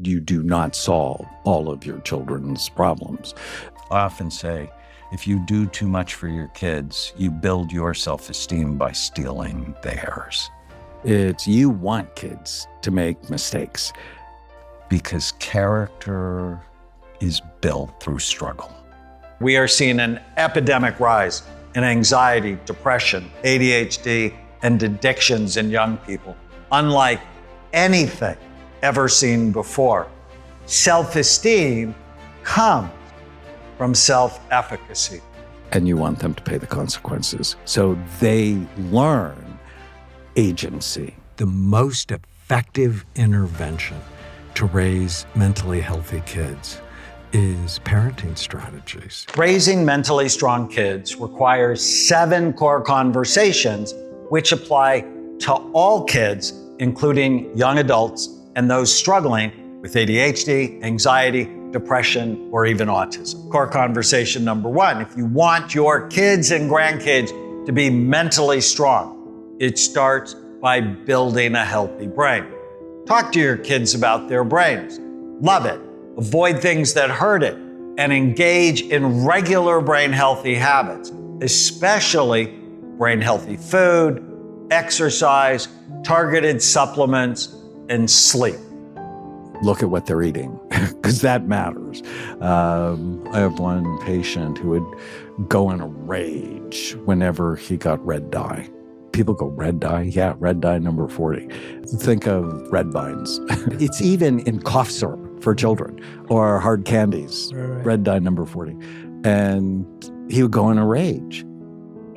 you do not solve all of your children's problems. I often say, if you do too much for your kids, you build your self-esteem by stealing theirs. It's you want kids to make mistakes. Because character is built through struggle. We are seeing an epidemic rise in anxiety, depression, ADHD, and addictions in young people, unlike anything ever seen before. Self-esteem comes from self-efficacy. And you want them to pay the consequences. So they learn agency. The most effective intervention to raise mentally healthy kids is parenting strategies. Raising mentally strong kids requires 7 core conversations which apply to all kids, including young adults and those struggling with ADHD, anxiety, depression, or even autism. Core conversation number 1, if you want your kids and grandkids to be mentally strong, it starts by building a healthy brain. Talk to your kids about their brains. Love it. Avoid things that hurt it, and engage in regular brain healthy habits, especially brain healthy food, exercise, targeted supplements, and sleep. Look at what they're eating, because that matters. I have one patient who would go in a rage whenever he got red dye. People go, red dye? Yeah, red dye number 40. Think of red vines. It's even in cough syrup for children or hard candies, right. Red dye number 40. And he would go in a rage.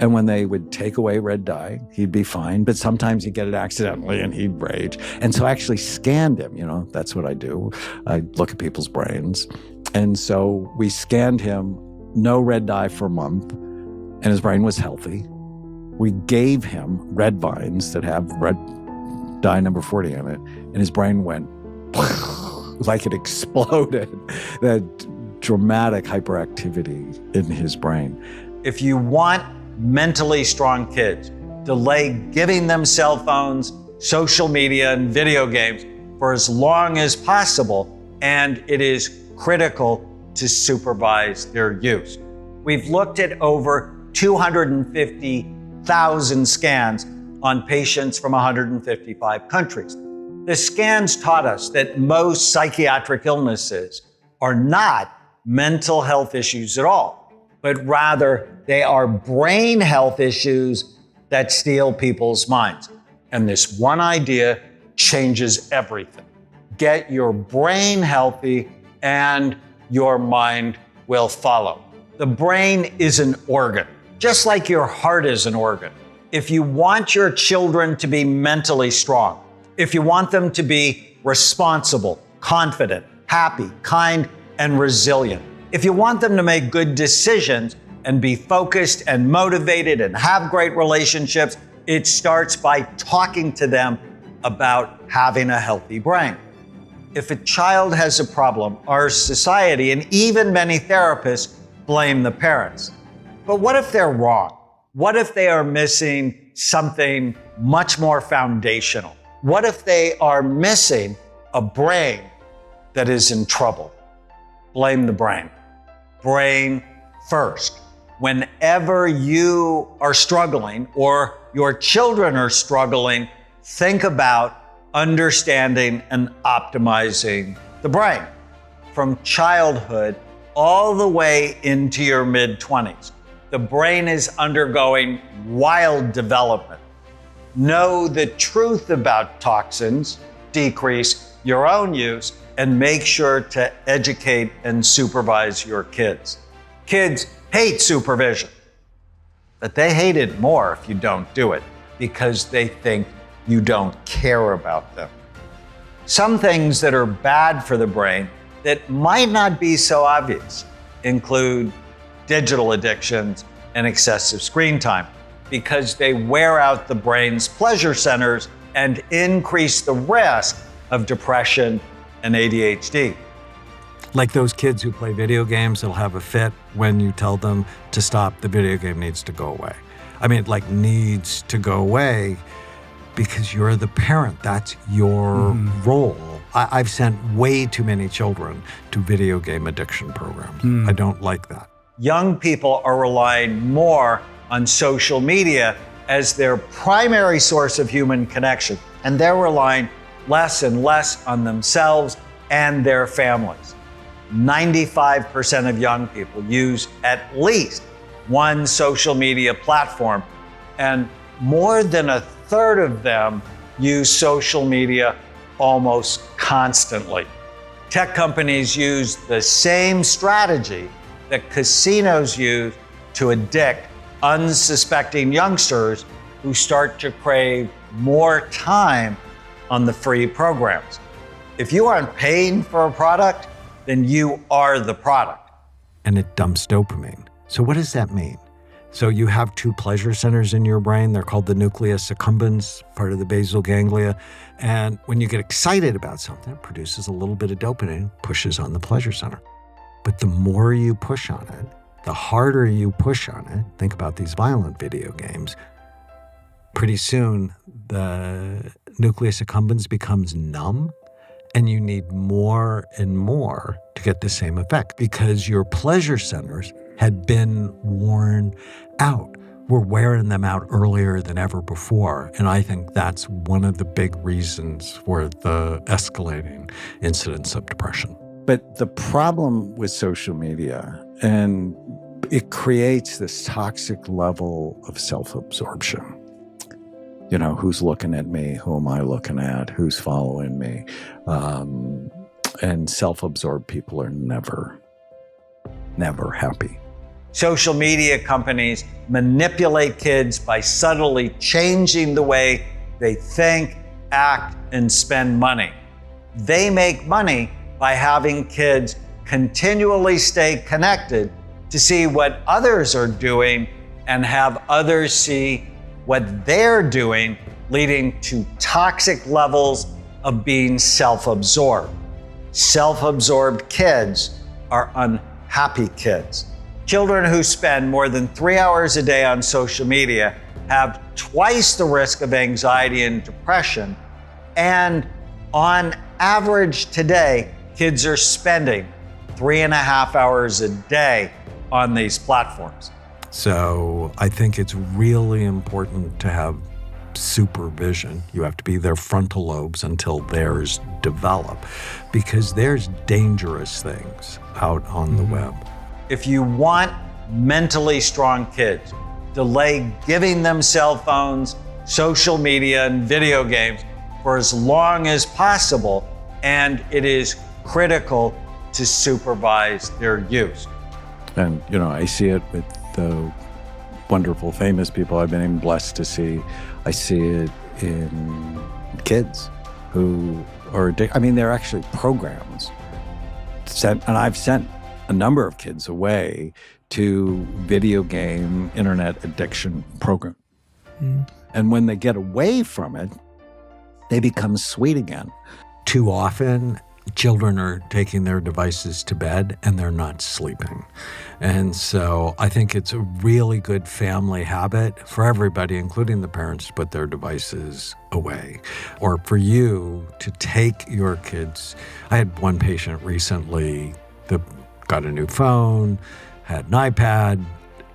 And when they would take away red dye, he'd be fine. But sometimes he'd get it accidentally and he'd rage. And so I actually scanned him. That's what I do. I look at people's brains. And so we scanned him, no red dye for a month, and his brain was healthy. We gave him red vines that have red dye number 40 in it, and his brain went like it exploded. That dramatic hyperactivity in his brain. If you want mentally strong kids, delay giving them cell phones, social media, and video games for as long as possible, and it is critical to supervise their use. We've looked at over 250,000 scans on patients from 155 countries. The scans taught us that most psychiatric illnesses are not mental health issues at all, but rather they are brain health issues that steal people's minds. And this one idea changes everything. Get your brain healthy and your mind will follow. The brain is an organ, just like your heart is an organ. If you want your children to be mentally strong, if you want them to be responsible, confident, happy, kind, and resilient, if you want them to make good decisions and be focused and motivated and have great relationships, it starts by talking to them about having a healthy brain. If a child has a problem, our society and even many therapists blame the parents. But what if they're wrong? What if they are missing something much more foundational? What if they are missing a brain that is in trouble? Blame the brain. Brain first. Whenever you are struggling or your children are struggling, think about understanding and optimizing the brain from childhood all the way into your mid-20s. The brain is undergoing wild development. Know the truth about toxins, decrease your own use, and make sure to educate and supervise your kids. Kids hate supervision, but they hate it more if you don't do it because they think you don't care about them. Some things that are bad for the brain that might not be so obvious include digital addictions and excessive screen time because they wear out the brain's pleasure centers and increase the risk of depression and ADHD. Like those kids who play video games, they'll have a fit when you tell them to stop, the video game needs to go away. I mean, like needs to go away because you're the parent. That's your role. I've sent way too many children to video game addiction programs. I don't like that. Young people are relying more on social media as their primary source of human connection, and they're relying less and less on themselves and their families. 95% of young people use at least one social media platform, and more than a third of them use social media almost constantly. Tech companies use the same strategy that casinos use to addict unsuspecting youngsters who start to crave more time on the free programs. If you aren't paying for a product, then you are the product. And it dumps dopamine. So what does that mean? So you have two pleasure centers in your brain. They're called the nucleus accumbens, part of the basal ganglia. And when you get excited about something, it produces a little bit of dopamine, pushes on the pleasure center. But the more you push on it, the harder you push on it, think about these violent video games, pretty soon the nucleus accumbens becomes numb, and you need more and more to get the same effect because your pleasure centers had been worn out. We're wearing them out earlier than ever before. And I think that's one of the big reasons for the escalating incidence of depression. But the problem with social media, and it creates this toxic level of self-absorption. You know, who's looking at me? Who am I looking at? Who's following me? And self-absorbed people are never happy. Social media companies manipulate kids by subtly changing the way they think, act, and spend money. They make money by having kids continually stay connected to see what others are doing and have others see what they're doing, leading to toxic levels of being self-absorbed. Self-absorbed kids are unhappy kids. Children who spend more than 3 hours a day on social media have twice the risk of anxiety and depression. And on average today, kids are spending 3.5 hours a day on these platforms. So I think it's really important to have supervision. You have to be their frontal lobes until theirs develop, because there's dangerous things out on the web. If you want mentally strong kids, delay giving them cell phones, social media, and video games for as long as possible, and it is critical to supervise their use. And, you know, I see it with the wonderful, famous people I've been even blessed to see. I see it in kids who are addicted. I mean, they're actually programs. And I've sent a number of kids away to video game internet addiction program. And when they get away from it, they become sweet again. Too often, children are taking their devices to bed and they're not sleeping. And so I think it's a really good family habit for everybody, including the parents, to put their devices away. Or for you to take your kids. I had one patient recently that got a new phone, had an iPad,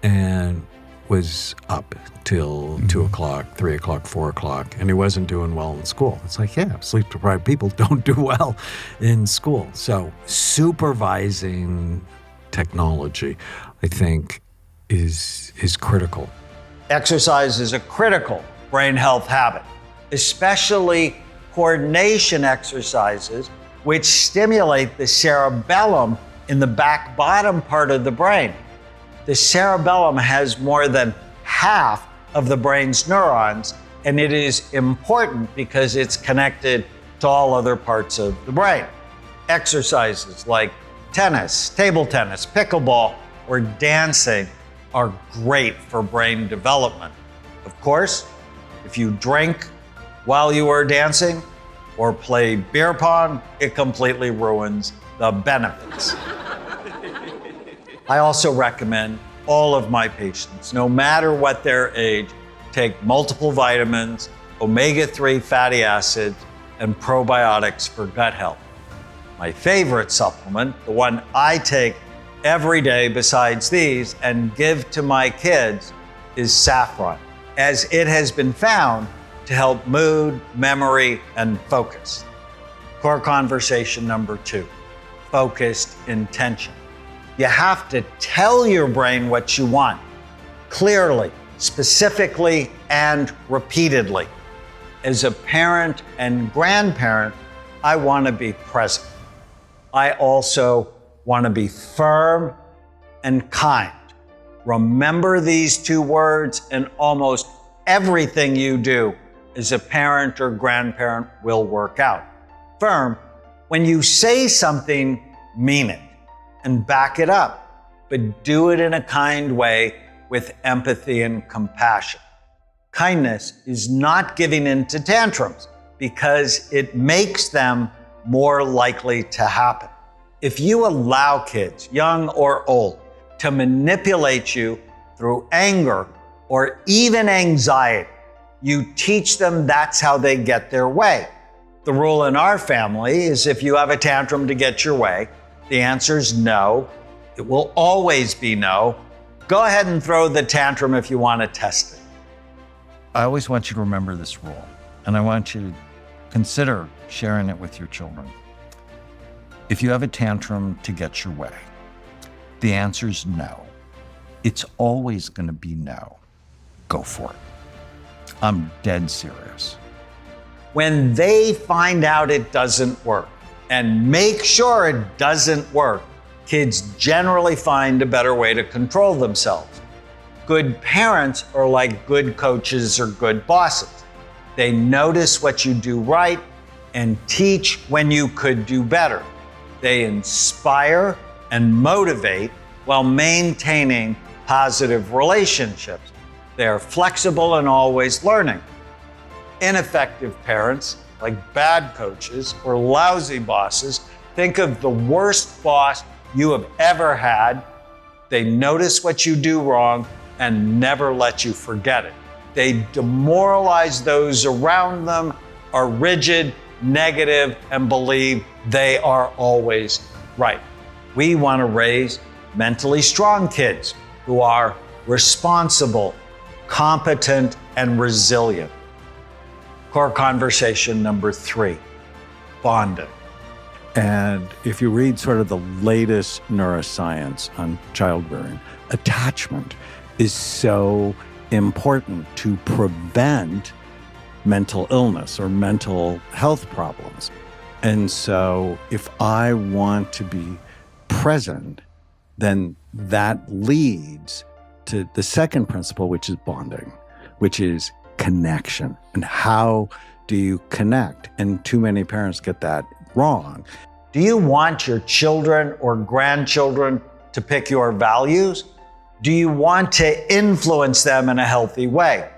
and was up till 2 o'clock, 3 o'clock, 4 o'clock, and he wasn't doing well in school. It's like, yeah, sleep-deprived people don't do well in school. So supervising technology, I think, is critical. Exercise is a critical brain health habit, especially coordination exercises, which stimulate the cerebellum in the back bottom part of the brain. The cerebellum has more than half of the brain's neurons, and it is important because it's connected to all other parts of the brain. Exercises like tennis, table tennis, pickleball, or dancing are great for brain development. Of course, if you drink while you are dancing or play beer pong, it completely ruins the benefits. I also recommend all of my patients, no matter what their age, take multiple vitamins, omega-3 fatty acids, and probiotics for gut health. My favorite supplement, the one I take every day besides these and give to my kids, is saffron, as it has been found to help mood, memory, and focus. Core conversation number 2, focused intention. You have to tell your brain what you want, clearly, specifically, and repeatedly. As a parent and grandparent, I want to be present. I also want to be firm and kind. Remember these 2 words, and almost everything you do as a parent or grandparent will work out. Firm, when you say something, mean it and back it up, but do it in a kind way with empathy and compassion. Kindness is not giving in to tantrums because it makes them more likely to happen. If you allow kids, young or old, to manipulate you through anger or even anxiety, you teach them that's how they get their way. The rule in our family is if you have a tantrum to get your way, the answer is no. It will always be no. Go ahead and throw the tantrum if you want to test it. I always want you to remember this rule, and I want you to consider sharing it with your children. If you have a tantrum to get your way, the answer is no. It's always going to be no. Go for it. I'm dead serious. When they find out it doesn't work, and make sure it doesn't work, kids generally find a better way to control themselves. Good parents are like good coaches or good bosses. They notice what you do right and teach when you could do better. They inspire and motivate while maintaining positive relationships. They are flexible and always learning. Ineffective parents, like bad coaches or lousy bosses, think of the worst boss you have ever had. They notice what you do wrong and never let you forget it. They demoralize those around them, are rigid, negative, and believe they are always right. We want to raise mentally strong kids who are responsible, competent, and resilient. Core conversation number 3, bonding. And if you read sort of the latest neuroscience on child rearing, attachment is so important to prevent mental illness or mental health problems. And so if I want to be present, then that leads to the second principle, which is bonding, which is connection. And how do you connect? And too many parents get that wrong. Do you want your children or grandchildren to pick your values? Do you want to influence them in a healthy way?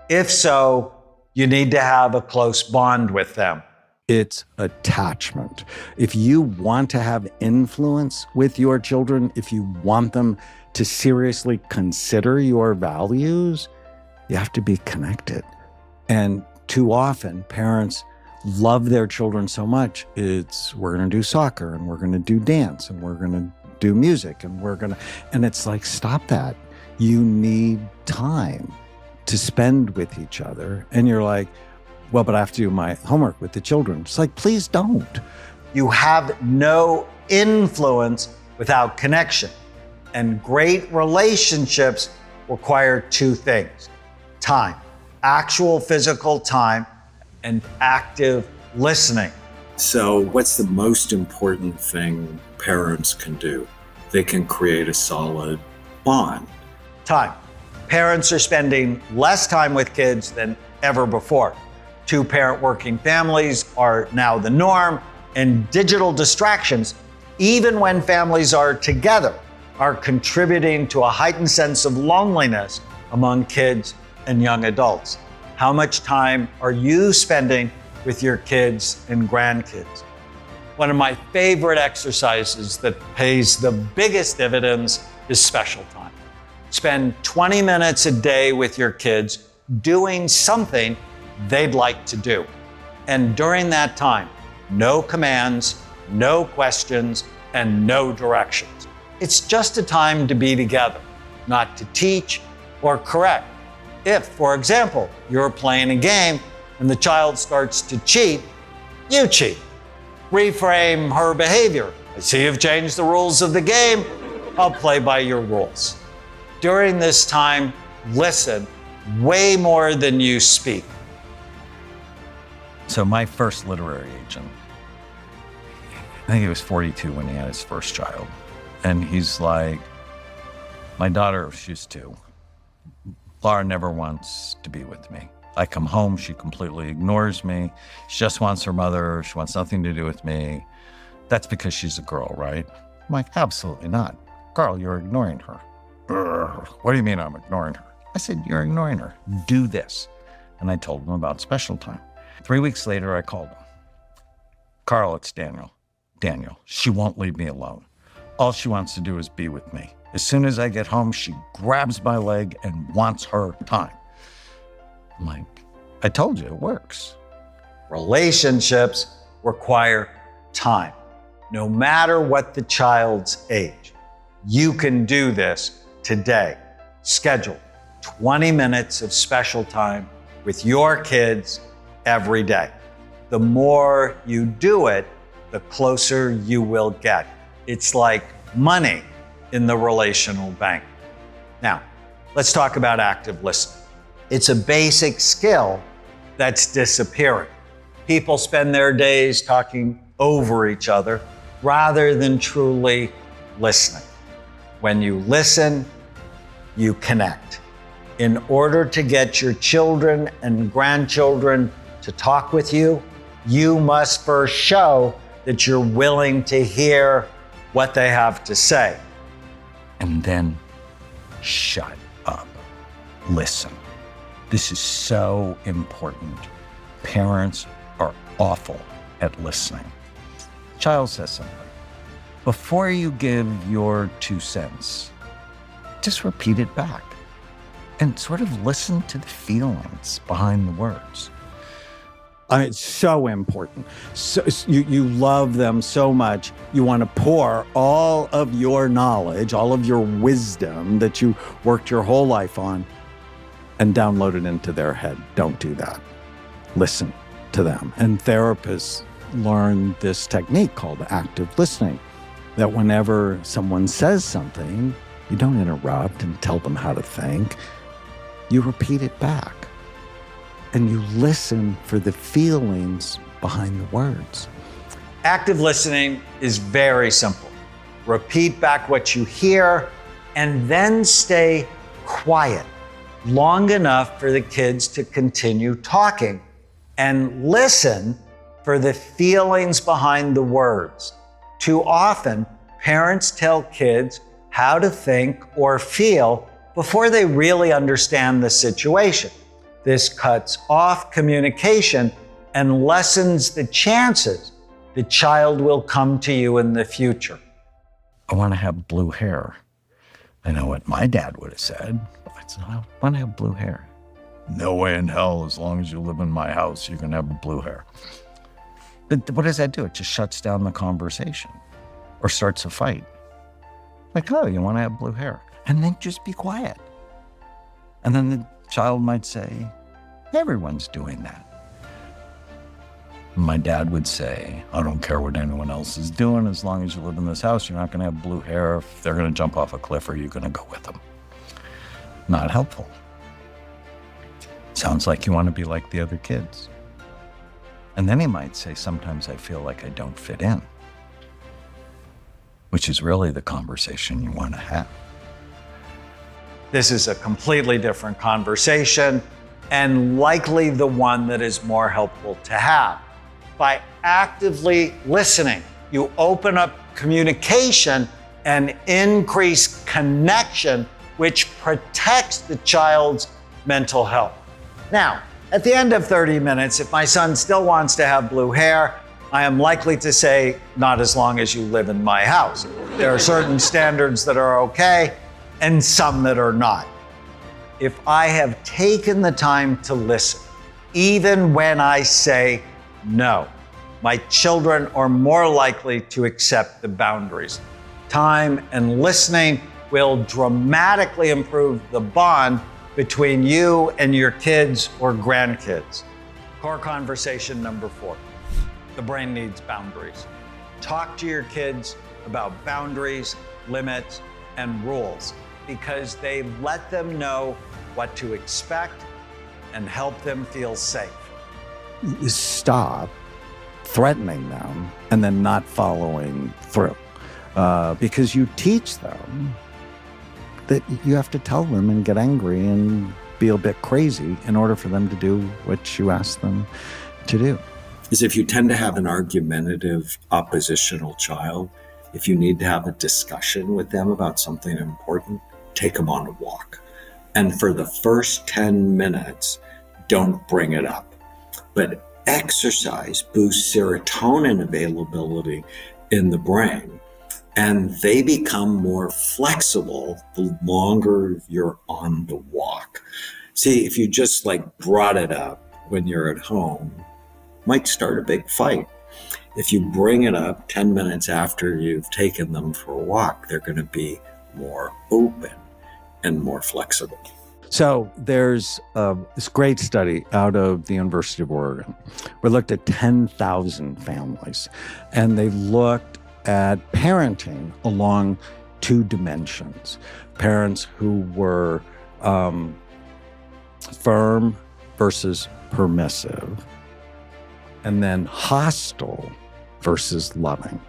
If so, you need to have a close bond with them. It's attachment. If you want to have influence with your children, if you want them to seriously consider your values, you have to be connected. And too often, parents love their children so much, we're going to do soccer and we're going to do dance and we're going to do music and it's like, stop that. You need time to spend with each other. And you're like, well, but I have to do my homework with the children. It's like, please don't. You have no influence without connection. And great relationships require 2 things: time, actual physical time, and active listening. So what's the most important thing parents can do? They can create a solid bond. Time. Parents are spending less time with kids than ever before. 2-parent working families are now the norm, and digital distractions, even when families are together, are contributing to a heightened sense of loneliness among kids and young adults. How much time are you spending with your kids and grandkids? One of my favorite exercises that pays the biggest dividends is special time. Spend 20 minutes a day with your kids doing something they'd like to do. And during that time, no commands, no questions, and no directions. It's just a time to be together, not to teach or correct. If, for example, you're playing a game and the child starts to cheat, you cheat. Reframe her behavior. I see you've changed the rules of the game. I'll play by your rules. During this time, listen way more than you speak. So my first literary agent, I think he was 42 when he had his first child. And he's like, my daughter, she's 2. Laura never wants to be with me. I come home, she completely ignores me. She just wants her mother. She wants nothing to do with me. That's because she's a girl, right? I'm like, absolutely not. Carl, you're ignoring her. What do you mean I'm ignoring her? I said, you're ignoring her. Do this. And I told him about special time. 3 weeks later, I called him. Carl, it's Daniel. Daniel, she won't leave me alone. All she wants to do is be with me. As soon as I get home, she grabs my leg and wants her time. I'm like, I told you, it works. Relationships require time. No matter what the child's age, you can do this today. Schedule 20 minutes of special time with your kids every day. The more you do it, the closer you will get. It's like money in the relational bank. Now, let's talk about active listening. It's a basic skill that's disappearing. People spend their days talking over each other rather than truly listening. When you listen, you connect. In order to get your children and grandchildren to talk with you, you must first show that you're willing to hear what they have to say. And then shut up. Listen. This is so important. Parents are awful at listening. Child says something. Before you give your 2 cents, just repeat it back and sort of listen to the feelings behind the words. It's so important. So, you love them so much. You want to pour all of your knowledge, all of your wisdom that you worked your whole life on and download it into their head. Don't do that. Listen to them. And therapists learn this technique called active listening, that whenever someone says something, you don't interrupt and tell them how to think. You repeat it back. And you listen for the feelings behind the words. Active listening is very simple. Repeat back what you hear and then stay quiet long enough for the kids to continue talking, and listen for the feelings behind the words. Too often, parents tell kids how to think or feel before they really understand the situation. This cuts off communication and lessens the chances the child will come to you in the future. I want to have blue hair. I know what my dad would have said. I said, I want to have blue hair. No way in hell, as long as you live in my house, you can have blue hair. But what does that do? It just shuts down the conversation or starts a fight. Like, oh, you want to have blue hair? And then just be quiet. And then the child might say, everyone's doing that. My dad would say, I don't care what anyone else is doing. As long as you live in this house, you're not going to have blue hair. If they're going to jump off a cliff, are you going to go with them? Not helpful. Sounds like you want to be like the other kids. And then he might say, sometimes I feel like I don't fit in, which is really the conversation you want to have. This is a completely different conversation and likely the one that is more helpful to have. By actively listening, you open up communication and increase connection, which protects the child's mental health. Now, at the end of 30 minutes, if my son still wants to have blue hair, I am likely to say, not as long as you live in my house. There are certain standards that are okay and some that are not. If I have taken the time to listen, even when I say no, my children are more likely to accept the boundaries. Time and listening will dramatically improve the bond between you and your kids or grandkids. Core conversation number 4. The brain needs boundaries. Talk to your kids about boundaries, limits, and rules because they let them know what to expect and help them feel safe. Stop threatening them and then not following through. Because you teach them that you have to tell them and get angry and be a bit crazy in order for them to do what you ask them to do. Is if you tend to have an argumentative, oppositional child, if you need to have a discussion with them about something important, take them on a walk. And for the first 10 minutes, don't bring it up. But exercise boosts serotonin availability in the brain, and they become more flexible the longer you're on the walk. See, if you just brought it up when you're at home, might start a big fight. If you bring it up 10 minutes after you've taken them for a walk, they're going to be more open and more flexible. So there's this great study out of the University of Oregon. We looked at 10,000 families, and they looked at parenting along 2 dimensions. Parents who were firm versus permissive, and then hostile versus loving.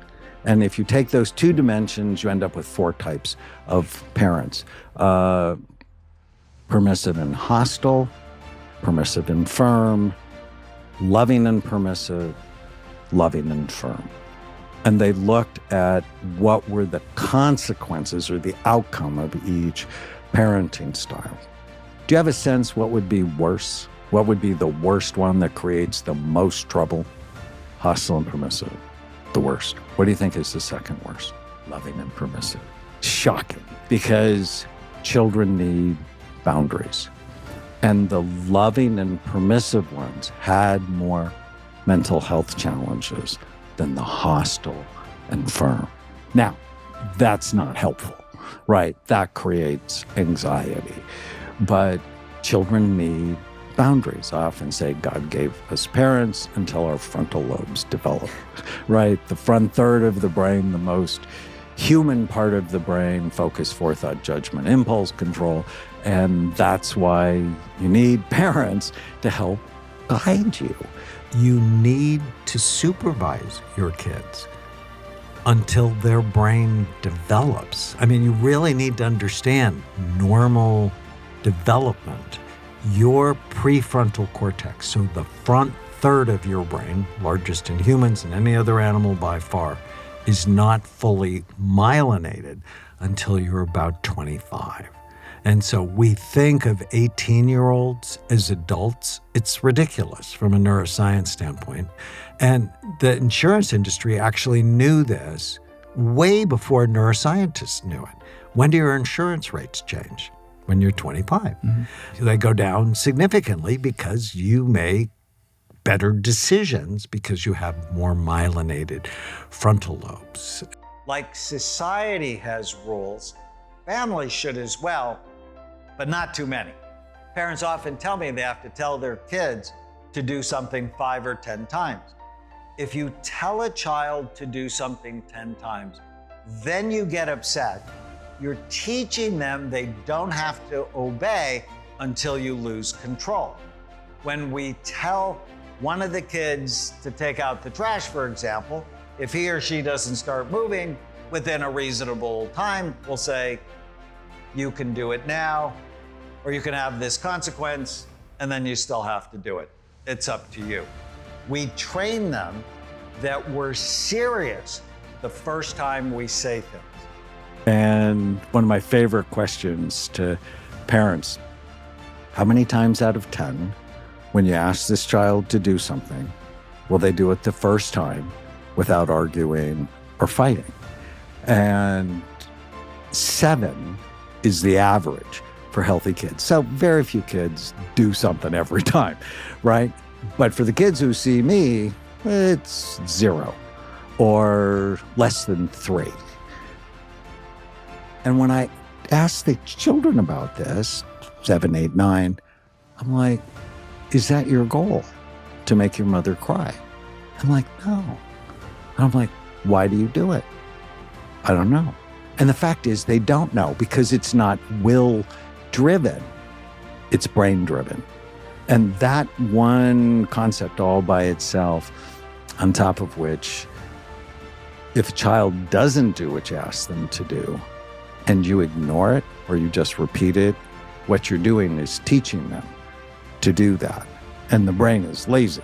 And if you take those 2 dimensions, you end up with 4 types of parents. Permissive and hostile, permissive and firm, loving and permissive, loving and firm. And they looked at what were the consequences or the outcome of each parenting style. Do you have a sense what would be worse? What would be the worst one that creates the most trouble? Hostile and permissive, the worst. What do you think is the second worst? Loving and permissive. Shocking, because children need boundaries. And the loving and permissive ones had more mental health challenges than the hostile and firm. Now, that's not helpful, right? That creates anxiety. But children need boundaries. I often say God gave us parents until our frontal lobes develop, right? The front third of the brain, the most human part of the brain, focus, forethought, judgment, impulse control. And that's why you need parents to help guide you. You need to supervise your kids until their brain develops. I mean, you really need to understand normal development. Your prefrontal cortex, so the front third of your brain, largest in humans and any other animal by far, is not fully myelinated until you're about 25. And so we think of 18-year-olds as adults. It's ridiculous from a neuroscience standpoint. And the insurance industry actually knew this way before neuroscientists knew it. When do your insurance rates change? When you're 25. Mm-hmm. They go down significantly because you make better decisions because you have more myelinated frontal lobes. Like society has rules, families should as well, but not too many. Parents often tell me they have to tell their kids to do something 5 or 10 times. If you tell a child to do something 10 times, then you get upset, you're teaching them they don't have to obey until you lose control. When we tell one of the kids to take out the trash, for example, if he or she doesn't start moving within a reasonable time, we'll say, you can do it now, or you can have this consequence, and then you still have to do it. It's up to you. We train them that we're serious the first time we say things. And one of my favorite questions to parents, how many times out of 10, when you ask this child to do something, will they do it the first time without arguing or fighting? And 7 is the average for healthy kids. So very few kids do something every time, right? But for the kids who see me, it's 0 or less than 3. And when I ask the children about this, 7, 8, 9, I'm like, is that your goal, to make your mother cry? I'm like, no. And I'm like, why do you do it? I don't know. And the fact is they don't know, because it's not will driven, it's brain driven. And that one concept all by itself, on top of which, if a child doesn't do what you ask them to do, and you ignore it, or you just repeat it, what you're doing is teaching them to do that. And the brain is lazy.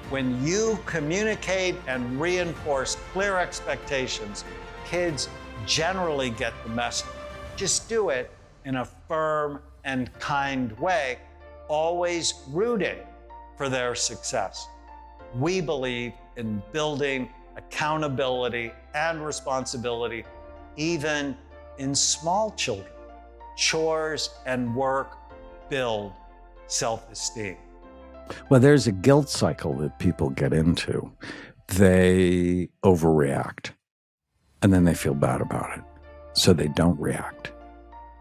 When you communicate and reinforce clear expectations, kids generally get the message. Just do it in a firm and kind way, always rooting for their success. We believe in building accountability and responsibility, even in small children. Chores and work build self-esteem. Well, there's a guilt cycle that people get into. They overreact, and then they feel bad about it. So they don't react.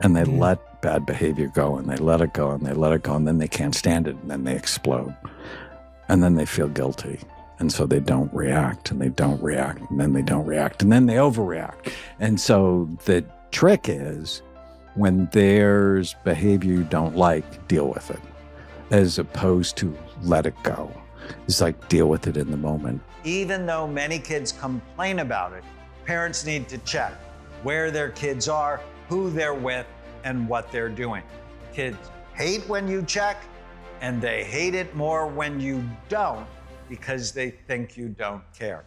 And they let bad behavior go, and they let it go, and they let it go, and then they can't stand it, and then they explode. And then they feel guilty. And so they don't react, and they don't react, and then they don't react, and then they overreact. And so the trick is, when there's behavior you don't like, deal with it, as opposed to let it go. It's like, deal with it in the moment. Even though many kids complain about it, parents need to check where their kids are, who they're with, and what they're doing. Kids hate when you check, and they hate it more when you don't, because they think you don't care.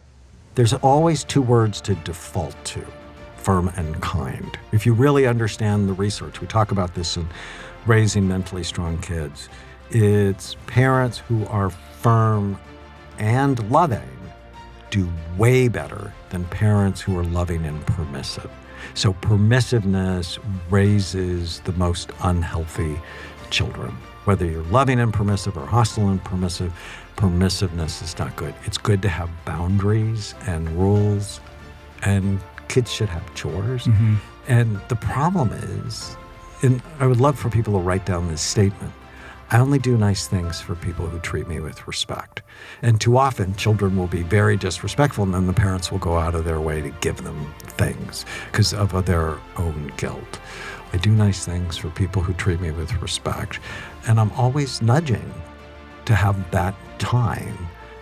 There's always 2 words to default to: firm and kind. If you really understand the research, we talk about this in Raising Mentally Strong Kids, it's parents who are firm and loving do way better than parents who are loving and permissive. So permissiveness raises the most unhealthy children. Whether you're loving and permissive or hostile and permissive, permissiveness is not good. It's good to have boundaries and rules, and kids should have chores. And the problem is, and I would love for people to write down this statement, I only do nice things for people who treat me with respect. And too often, children will be very disrespectful, and then the parents will go out of their way to give them things because of their own guilt. I do nice things for people who treat me with respect, and I'm always nudging to have that time.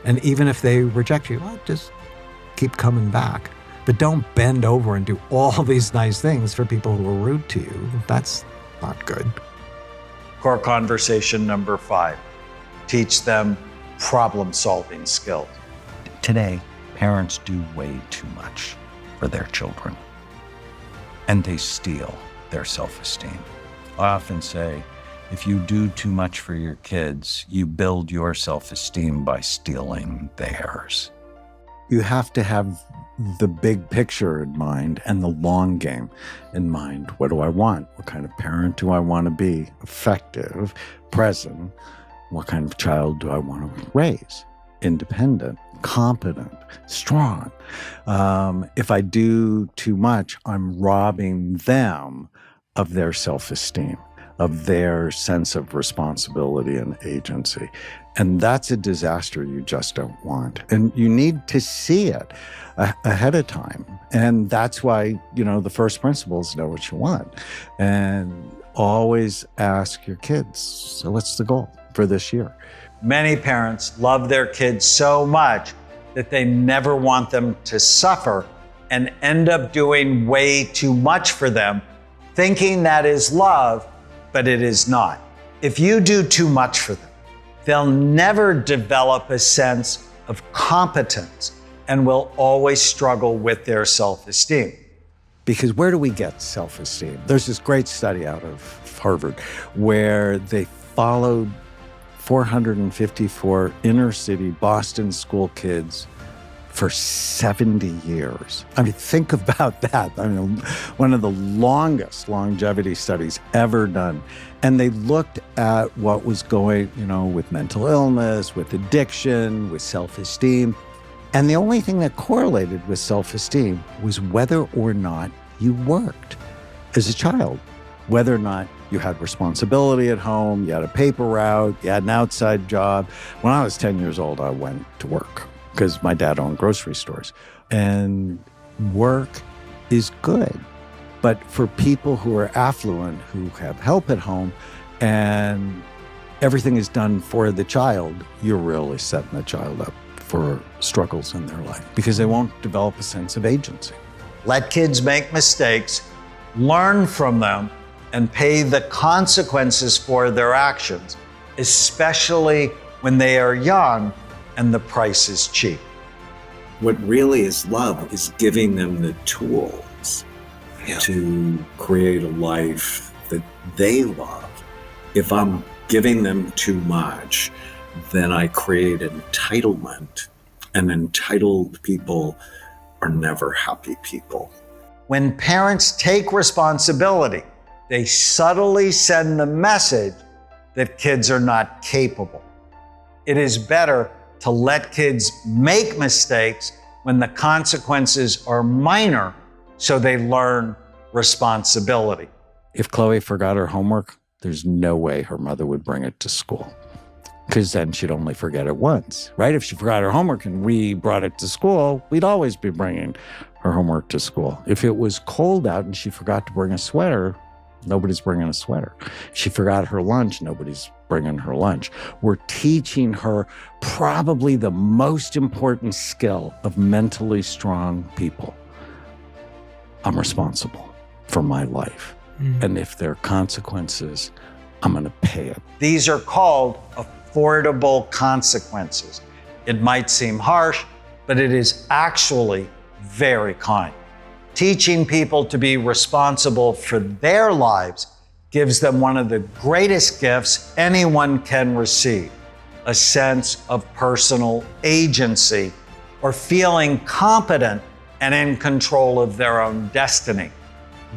And even if they reject you, well, just keep coming back. But don't bend over and do all these nice things for people who are rude to you. That's not good. Core conversation number 5, teach them problem-solving skills. Today, parents do way too much for their children, and they steal their self-esteem. I often say, if you do too much for your kids, you build your self-esteem by stealing theirs. You have to have the big picture in mind and the long game in mind. What do I want? What kind of parent do I want to be? Effective, present. What kind of child do I want to raise? Independent, competent, strong. If I do too much, I'm robbing them of their self-esteem, of their sense of responsibility and agency. And that's a disaster you just don't want. And you need to see it ahead of time. And that's why, the first principle is know what you want. And always ask your kids, so what's the goal for this year? Many parents love their kids so much that they never want them to suffer and end up doing way too much for them, thinking that is love, but it is not. If you do too much for them, they'll never develop a sense of competence and will always struggle with their self-esteem. Because where do we get self-esteem? There's this great study out of Harvard where they followed 454 inner city Boston school kids for 70 years. I mean, think about that. I mean, one of the longest longevity studies ever done. And they looked at what was going, with mental illness, with addiction, with self-esteem. And the only thing that correlated with self-esteem was whether or not you worked as a child, whether or not you had responsibility at home, you had a paper route, you had an outside job. When I was 10 years old, I went to work because my dad owned grocery stores. And work is good. But for people who are affluent, who have help at home, and everything is done for the child, you're really setting the child up for struggles in their life because they won't develop a sense of agency. Let kids make mistakes, learn from them, and pay the consequences for their actions, especially when they are young and the price is cheap. What really is love is giving them the tools to create a life that they love. If I'm giving them too much, then I create entitlement, and entitled people are never happy people. When parents take responsibility, they subtly send the message that kids are not capable. It is better to let kids make mistakes when the consequences are minor so they learn responsibility. If Chloe forgot her homework, there's no way her mother would bring it to school because then she'd only forget it once, right? If she forgot her homework and we brought it to school, we'd always be bringing her homework to school. If it was cold out and she forgot to bring a sweater, nobody's bringing a sweater. She forgot her lunch, nobody's bringing her lunch. We're teaching her probably the most important skill of mentally strong people. I'm responsible for my life. And if there are consequences, I'm going to pay it. These are called affordable consequences. It might seem harsh, but it is actually very kind. Teaching people to be responsible for their lives gives them one of the greatest gifts anyone can receive, a sense of personal agency or feeling competent and in control of their own destiny.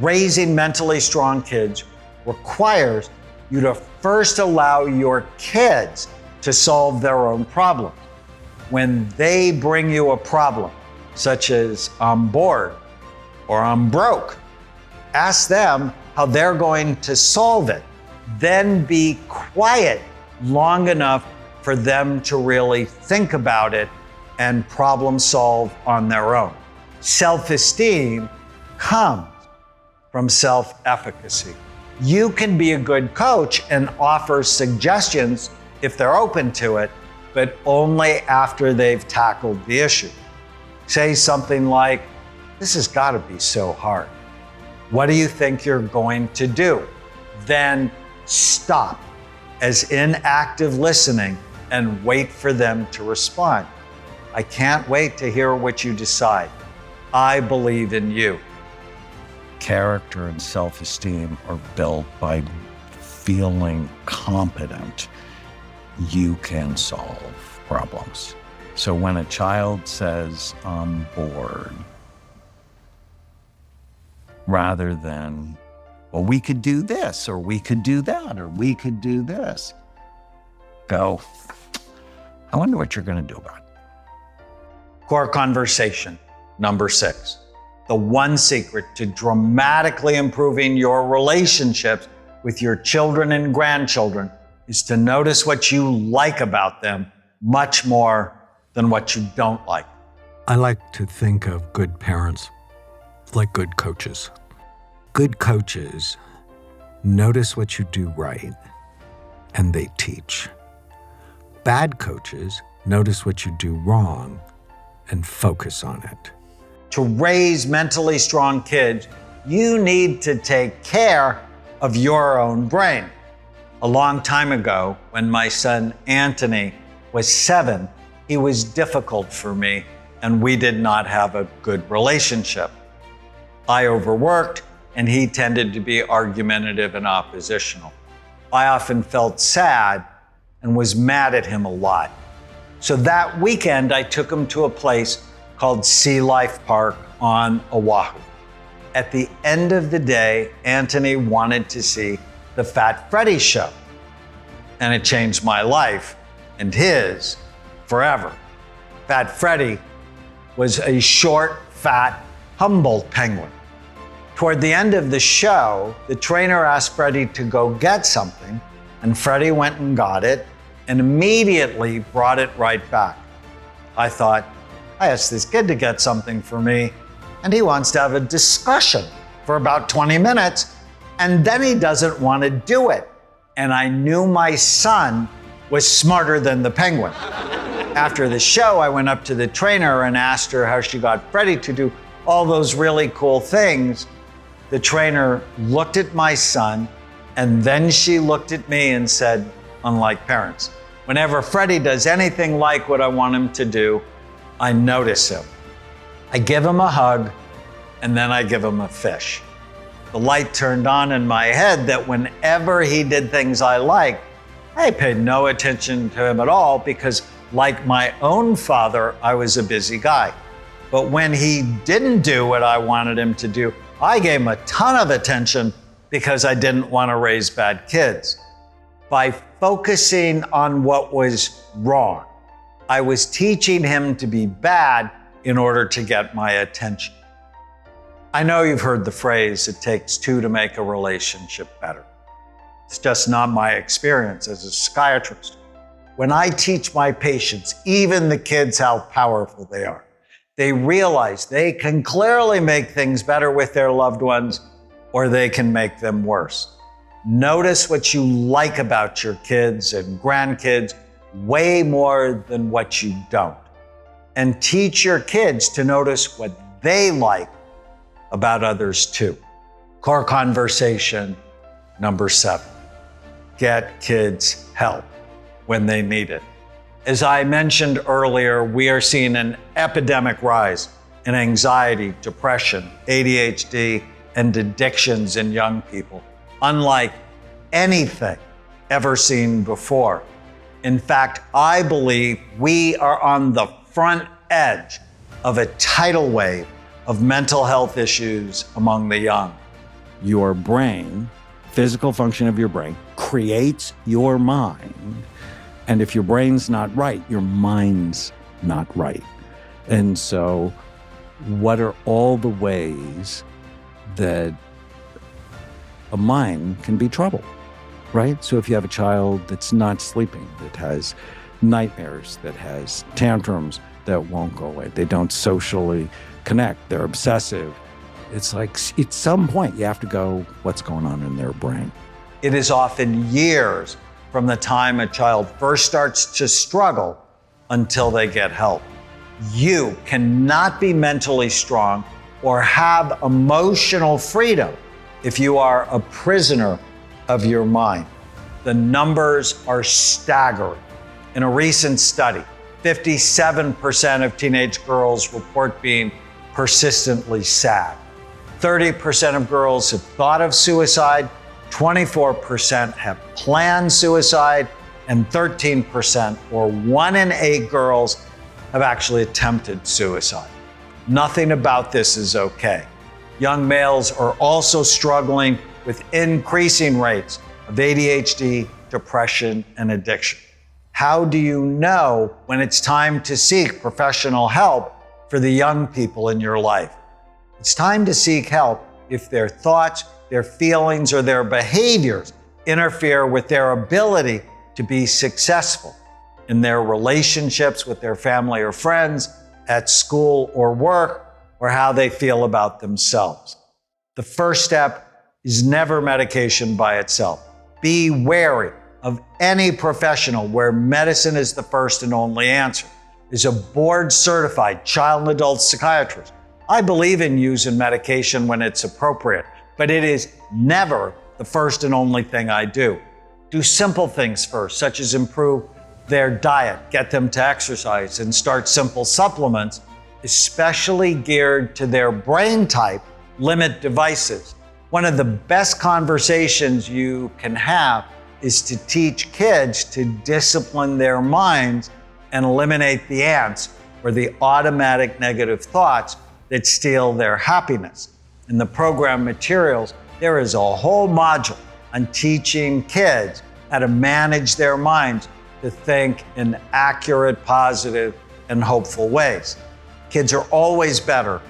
Raising mentally strong kids requires you to first allow your kids to solve their own problems. When they bring you a problem, such as I'm bored or I'm broke, ask them how they're going to solve it. Then be quiet long enough for them to really think about it and problem solve on their own. Self-esteem comes from self-efficacy. You can be a good coach and offer suggestions if they're open to it, but only after they've tackled the issue. Say something like, "This has got to be so hard. What do you think you're going to do?" Then stop as inactive listening and wait for them to respond. "I can't wait to hear what you decide. I believe in you." Character and self-esteem are built by feeling competent you can solve problems. So when a child says, "I'm bored," rather than, "Well, we could do this, or we could do that, or we could do this," go, "I wonder what you're going to do about it." Core conversation number 6. The one secret to dramatically improving your relationships with your children and grandchildren is to notice what you like about them much more than what you don't like. I like to think of good parents like good coaches. Good coaches notice what you do right, and they teach. Bad coaches notice what you do wrong and focus on it. To raise mentally strong kids, you need to take care of your own brain. A long time ago, when my son Anthony was 7, he was difficult for me, and we did not have a good relationship. I overworked, and he tended to be argumentative and oppositional. I often felt sad and was mad at him a lot. So that weekend, I took him to a place called Sea Life Park on Oahu. At the end of the day, Anthony wanted to see the Fat Freddy show. And it changed my life and his forever. Fat Freddy was a short, fat Humboldt penguin. Toward the end of the show, the trainer asked Freddy to go get something, and Freddy went and got it and immediately brought it right back. I thought, I asked this kid to get something for me, and he wants to have a discussion for about 20 minutes, and then he doesn't want to do it. And I knew my son was smarter than the penguin. After the show, I went up to the trainer and asked her how she got Freddy to do all those really cool things. The trainer looked at my son, and then she looked at me and said, unlike parents, whenever Freddy does anything like what I want him to do, I notice him. I give him a hug, and then I give him a fish. The light turned on in my head that whenever he did things I liked, I paid no attention to him at all because, like my own father, I was a busy guy. But when he didn't do what I wanted him to do, I gave him a ton of attention because I didn't want to raise bad kids. By focusing on what was wrong, I was teaching him to be bad in order to get my attention. I know you've heard the phrase, it takes two to make a relationship better. It's just not my experience as a psychiatrist. When I teach my patients, even the kids, how powerful they are, they realize they can clearly make things better with their loved ones, or they can make them worse. Notice what you like about your kids and grandkids way more than what you don't. And teach your kids to notice what they like about others too. Core conversation number 7. Get kids help when they need it. As I mentioned earlier, we are seeing an epidemic rise in anxiety, depression, ADHD, and addictions in young people, unlike anything ever seen before. In fact, I believe we are on the front edge of a tidal wave of mental health issues among the young. Your brain, physical function of your brain, creates your mind. And if your brain's not right, your mind's not right. And so what are all the ways that a mind can be troubled, right? So if you have a child that's not sleeping, that has nightmares, that has tantrums that won't go away, they don't socially connect, they're obsessive, it's like at some point you have to go, what's going on in their brain? It is often years from the time a child first starts to struggle until they get help. You cannot be mentally strong or have emotional freedom if you are a prisoner of your mind. The numbers are staggering. In a recent study, 57% of teenage girls report being persistently sad. 30% of girls have thought of suicide, 24% have planned suicide, and 13%, or 1 in 8 girls, have actually attempted suicide. Nothing about this is okay. Young males are also struggling with increasing rates of ADHD, depression, and addiction. How do you know when it's time to seek professional help for the young people in your life? It's time to seek help if their thoughts, their feelings, or their behaviors interfere with their ability to be successful in their relationships with their family or friends, at school or work, or how they feel about themselves. The first step is never medication by itself. Be wary of any professional where medicine is the first and only answer. As a board-certified child and adult psychiatrist, I believe in using medication when it's appropriate, but it is never the first and only thing I do. Do simple things first, such as improve their diet, get them to exercise, and start simple supplements, especially geared to their brain type. Limit devices. One of the best conversations you can have is to teach kids to discipline their minds and eliminate the ants or the automatic negative thoughts that steal their happiness. In the program materials, there is a whole module on teaching kids how to manage their minds to think in accurate, positive, and hopeful ways. Kids are always better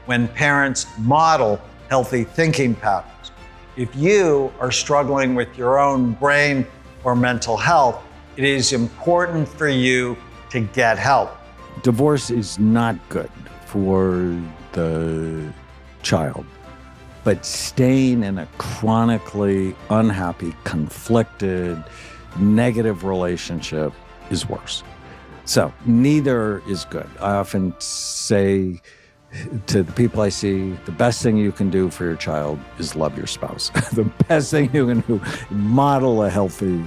when parents model healthy thinking patterns. If you are struggling with your own brain or mental health, it is important for you to get help. Divorce is not good for the child, but staying in a chronically unhappy, conflicted, negative relationship is worse. So neither is good. I often say to the people I see, the best thing you can do for your child is love your spouse. The best thing you can do, model a healthy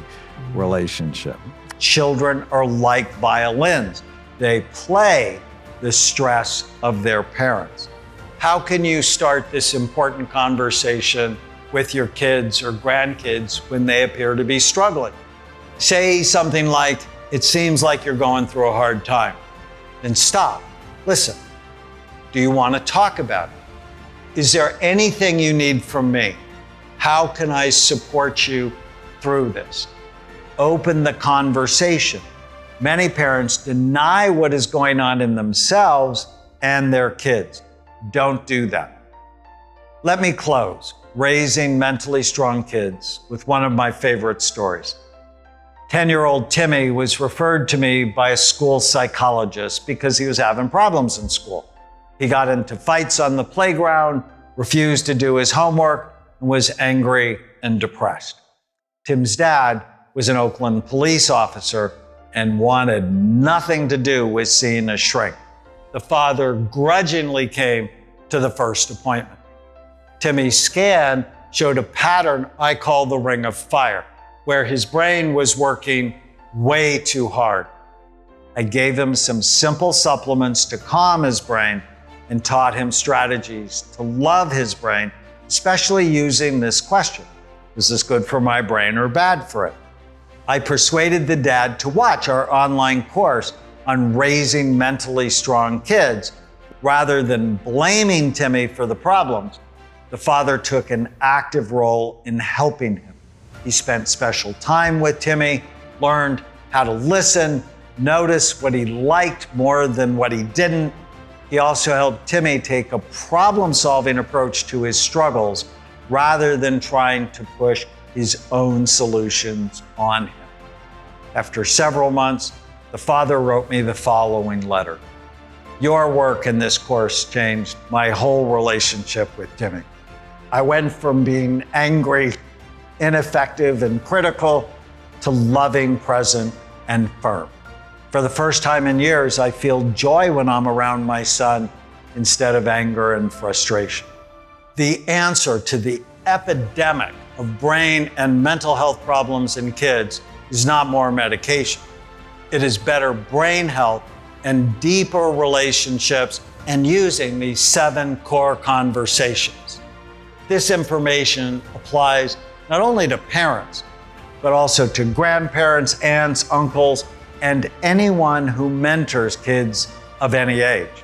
relationship. Children are like violins. They play the stress of their parents. How can you start this important conversation with your kids or grandkids when they appear to be struggling? Say something like, "It seems like you're going through a hard time." Then stop. Listen. Do you want to talk about it? Is there anything you need from me? How can I support you through this? Open the conversation. Many parents deny what is going on in themselves and their kids. Don't do that. Let me close raising mentally strong kids with one of my favorite stories. 10-year-old Timmy was referred to me by a school psychologist because he was having problems in school. He got into fights on the playground, refused to do his homework, and was angry and depressed. Tim's dad was an Oakland police officer and wanted nothing to do with seeing a shrink. The father grudgingly came to the first appointment. Timmy's scan showed a pattern I call the ring of fire, where his brain was working way too hard. I gave him some simple supplements to calm his brain and taught him strategies to love his brain, especially using this question: is this good for my brain or bad for it? I persuaded the dad to watch our online course on raising mentally strong kids. Rather than blaming Timmy for the problems, the father took an active role in helping him. He spent special time with Timmy, learned how to listen, notice what he liked more than what he didn't. He also helped Timmy take a problem-solving approach to his struggles rather than trying to push his own solutions on him. After several months, the father wrote me the following letter: "Your work in this course changed my whole relationship with Timmy. I went from being angry, ineffective, and critical to loving, present, and firm. For the first time in years, I feel joy when I'm around my son instead of anger and frustration." The answer to the epidemic of brain and mental health problems in kids is not more medication. It is better brain health and deeper relationships and using these 7 core conversations. This information applies not only to parents, but also to grandparents, aunts, uncles, and anyone who mentors kids of any age.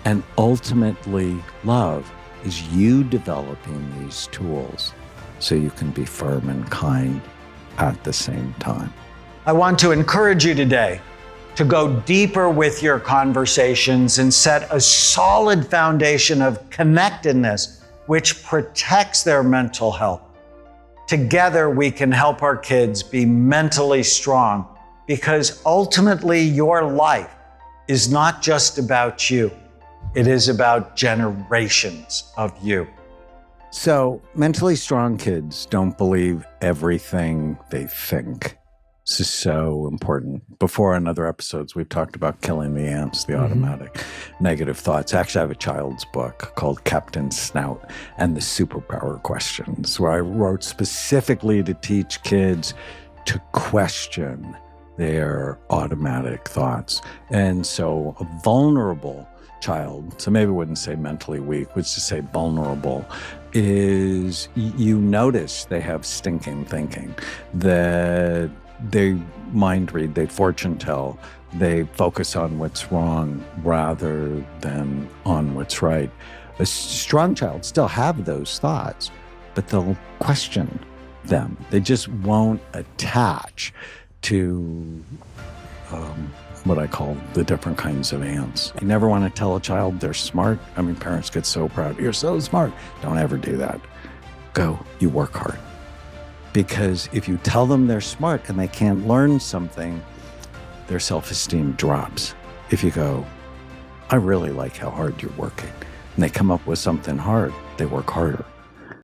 And ultimately, love is you developing these tools so you can be firm and kind at the same time. I want to encourage you today to go deeper with your conversations and set a solid foundation of connectedness which protects their mental health. Together, we can help our kids be mentally strong, because ultimately your life is not just about you. It is about generations of you. So, mentally strong kids don't believe everything they think. This is so important. Before in other episodes, we've talked about killing the ants, the automatic negative thoughts. Actually, I have a child's book called Captain Snout and the Superpower Questions, where I wrote specifically to teach kids to question their automatic thoughts. And so a vulnerable child, so maybe I wouldn't say mentally weak, would just say vulnerable, is you notice they have stinking thinking, that They mind read, they fortune tell, they focus on what's wrong rather than on what's right. A strong child still have those thoughts, but they'll question them. They just won't attach to what I call the different kinds of ants. You never want to tell a child they're smart. I mean, parents get so proud. You're so smart. Don't ever do that. Go, you work hard. Because if you tell them they're smart and they can't learn something, their self-esteem drops. If you go, I really like how hard you're working, and they come up with something hard, they work harder.